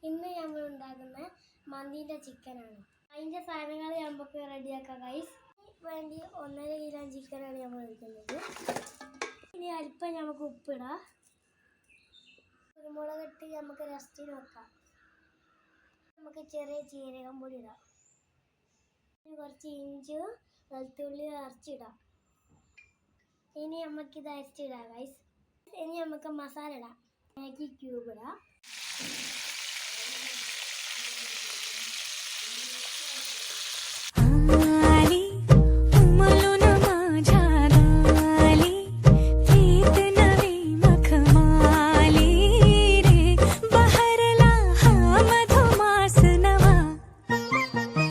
ഇന്ന് നമ്മൾ ഉണ്ടാക്കുന്ന മന്തിൻ്റെ ചിക്കനാണ്. അതിൻ്റെ സാധനങ്ങൾ നമുക്ക് റെഡിയാക്കാം ഗൈസ്. വേണ്ടി 1.5 കിലോ ചിക്കനാണ് നമ്മൾ എടുക്കുന്നത്. ഇനി അല്പം നമുക്ക് ഉപ്പിടാം. കുരുമുളക് ഇട്ട് നമുക്ക് റെസ്റ്റിന് വെക്കാം. നമുക്ക് ചെറിയ ജീരകം പൊടി ഇടാം. കുറച്ച് ഇഞ്ചിയും വെളുത്തുള്ളി അരച്ചിടാം. ഇനി നമുക്കിത് അരച്ചിടാം ഗൈസ്. ഇനി നമുക്ക് മസാല ഇടാം. മാഗി ക്യൂബ് ഇടാം.